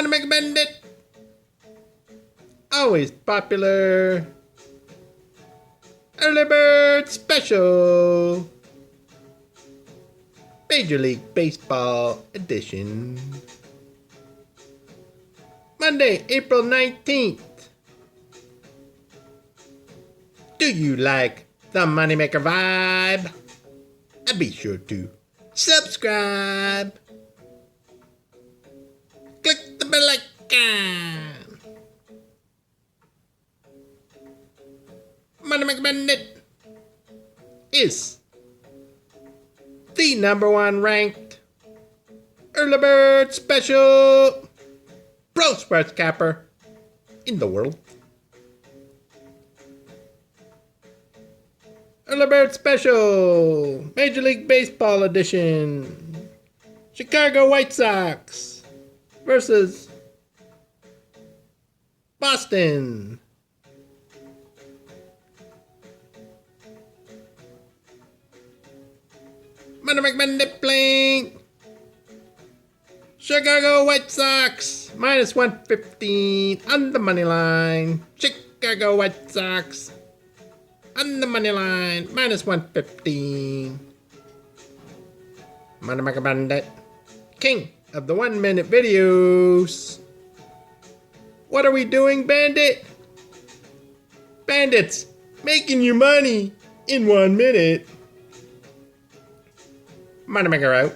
Moneymaker Bandit. Always popular. Early Bird Special. Major League Baseball Edition. Monday, April 19th. Do you like the Moneymaker vibe? And be sure to subscribe. Click the bell icon. Moneymaker Bandit is the #1 ranked Early Bird Special pro sports capper in the world. Early Bird Special Major League Baseball Edition. Chicago White Sox versus Boston. Moneymaker Bandit playing Chicago White Sox -115 on the money line. Chicago White Sox on the money line -115. Moneymaker Bandit, king of the 1-minute videos. What are we doing, Bandit? Bandits making you money in 1 minute. Moneymaker out.